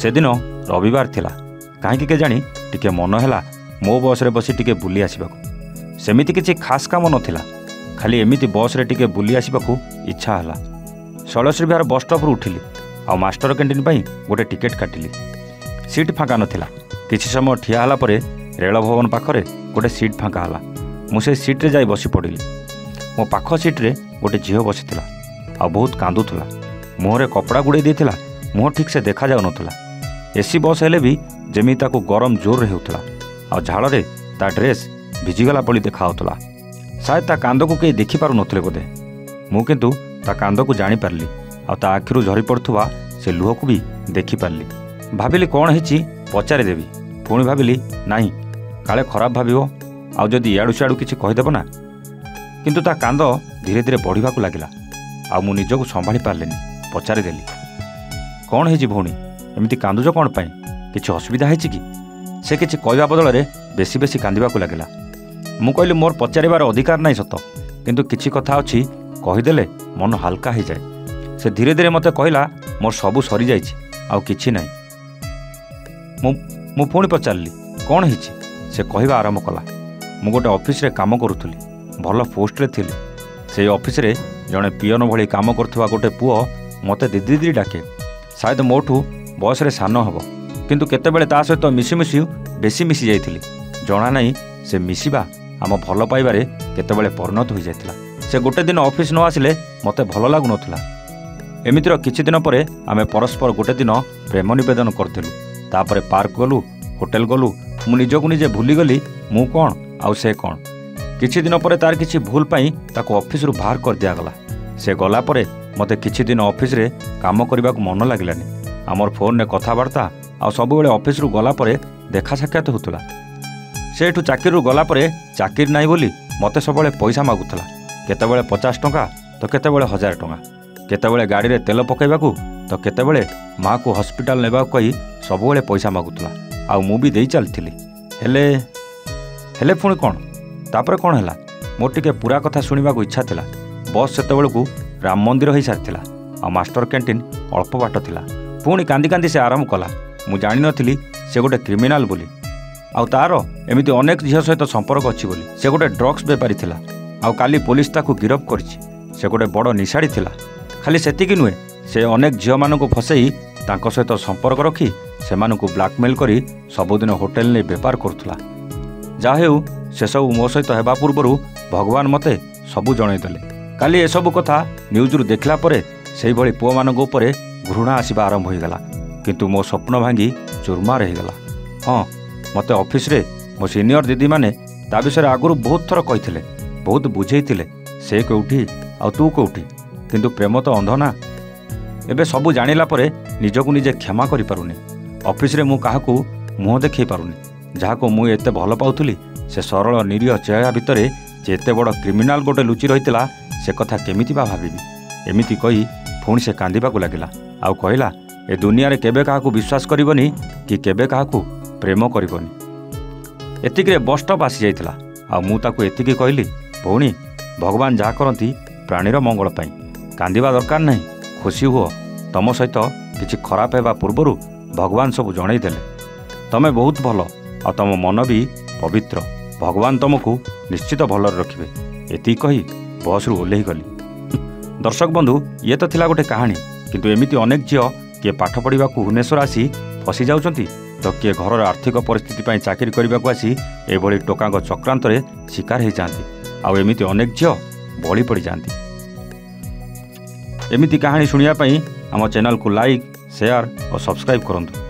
सेदिन रविवार थिला कहीं केजाणी टिके मन है मो बस रे बसी टिके बुली आसबाकू सेमिति किछि खास काम नथिला खाली एमिति बस रे टिके बुली आसबाकू इच्छा हला। शैलश्री विहार बस स्टॉप रु उठिली आ मास्टर कैंटीन पई गोटे टिकेट काटिली। सीट फाँका नथिला। किछि समय ठिया हला परे रेल भवन पाखरे गोटे सीट फाँका हला। मु से सीट रे जाई बसी पड़िली। मो पाख सीट रे गोटे झील बसीथिला आ बहुत कांदुथुला। मुहरे कपड़ा गुड़े देथिला। मुह ठीक से देखा जाउ नथुला। एसी बस हेले भी जेमी ताकू गरम जोर रे हेउथला आ झाड़ रे ता ड्रेस भिजिगला पड़ी देखाउथला। शायद ता कांद को कई देखि पारु नथले बोधे। मु किंतु ता कांद को जानी पारली आ ता आखिरु झरी पड़थुवा से लुह को भी देखि पारली। भाबिली कौन हेची पचारि देबी। पुणी भाबिली नाही काले खराब भाबिबो आ जदि इयाडू सियाडू किछि कहिदेबो ना। किंतु ता कांद धीरे धीरे बढ़िबाकू लागिला आ मु निजको संभाली पारलेनी। पचारि देली कौन हेची भौणी एमिति कांदुज कौन पाई किछि असुविधा हेची कि? से किछि कहवा बदल रे बेसी बेसी कांदिबाकू लागिला। मु कहली मोर पचारिबार अधिकार नाही सत किंतु किछि कथा अछि कहिदेले मन हल्का हो जाए। से धीरे धीरे मते कहला मोर सबु सरी जाइछि आ किछि नाही। मु पुणी पचारली कौन हेछि? से कहवा आरंभ कला मु गोटे ऑफिस रे काम करूथुली भल पोस्ट रे थिली। से ऑफिस रे जणे पियन भली काम करथुवा गोटे पुओ मते दीदी दीदी डाके। शायद मोठू बयस रे सान हबो किंतु केतेबेले ता सहित मिसी मिसी बेसी मिसी जाइथिली। जणा नाही से मिसिबा आम भल पाइबारे केतेबेले परिणत हो जाइथिला। से गोटे दिन ऑफिस न आसिले मते भल लागु नथुला। एमितिर किछि दिन परे आमे परस्पर गोटे दिन प्रेम निवेदन करथिलु। तापरे पार्क गलु होटेल गलु। मु निजको निजे भूली गली मु कौन आउ से कौन। किछि दिन परे तार किछि भूल पाई ताको ऑफिस रु बाहर कर दिया गला। से गला परे मते किछि दिन ऑफिस रे काम करबाकू मन लागिलानी। आमर फोन ने कथबार्ता आ सब बेले ऑफिस रु गला परे देखा साक्षात होतुला। से एठू चाकरी रु गला परे चाकरी नाही बोली मते सबले पैसा मागुथला। केतेबेले 50 टंका तो केतेबेले 1000 टंका। केतेबेले गाड़ी रे तेल पकाइबाकू तो केतेबेले माँ को हॉस्पिटल नेबाकू कही सबले पैसा मागुथला। आ मु भी देई चलथिली। हेले हेले पुणी कौन तापर कौन हैला मोर टिके पूरा कथा सुनिबाकू इच्छा थिला। बस सेतेबेलकू राम मंदिर हो सारी आ मास्टर कैंटीन अल्प बाट थिला। पुणी कांदी कांदी से आरंभ कला मु जानि नथिली से गोटे क्रिमिनाल बोली आ तार एमिति अनेक झील सहित संपर्क अछि बोली। से गोटे ड्रग्स बेपारी थिला आ काली पुलिस ताकू गिरफ करिछि। से गोटे बड़ निशाड़ी थिला। खाली सेतिकी नुहे से अनेक झील मानकू फसई तांको सहित संपर्क रखी सेमानकू ब्लैकमेल करी सबुदिन होटेल ने बेपार करुथला। जा हेउ से सब मो सहित हेबा पूर्वरु भगवान मते सबु जणै देले। काली ए सब कथा न्यूज रु देखला परे सेही भली पुओ मानक उपरे घृणा आसीबा आरंभ हो गला। किंतु मो स्वप्न भांगी चुरमार हो गला। हाँ मते ऑफिस रे मो सीनियर दीदी माने ता विषय आगुरु बहुत थर कहिथिले बहुत बुझेइथिले से कोउठी आ तू कोउठी किंतु प्रेम तो अंध ना। एबे सबु जानिला परे निजको निजे क्षमा करि पारुनी। ऑफिस रे मु काहाकू मुह देखै पारुनी। जाहाको मु एते भल पाउथुली से सरल निरीह चेहरा भितरे जे एते बड़ क्रिमिनाल गोटे लुचि रहितला से कथा केमिति बा भाबिबी। एमिति कही पुणी से कांदिबाकू लागिला आउ कहला ए दुनिया रे केबे काहाकू विश्वास करिवनी कि केबे काहाकू प्रेम करिवनी। एतिके बस स्टॉप आसी जाइतिला आ मु ताकू एतिके कहली भौणी भगवान जा करंती प्राणीर मंगल पाई कांदिबा दरकार नाही। खुशी हुओ तम सहित किछि खराब हेबा पूर्वरु भगवान सब जणै देले। तमे बहुत भल आ तम मन भी पवित्र। भगवान तुमको निश्चित भल रखिबे। एति कही बस रु ओल्हेई गली। दर्शक बंधु ये तो थिला गोटे कहानी किंतु एमिति अनेक झील किए पाठ पढ़ा भुवनेश्वर आसी फसी जाउछंती तो किए घर आर्थिक परिस्थिति पाई चाकरी करने आसी एभली टोका चक्रांत शिकार हो जाती आउ एमिति अनेक झील बली पड़ जाती। एमिति कहानी शुणिया आम चैनल को लाइक शेयर और सब्सक्राइब करंतु।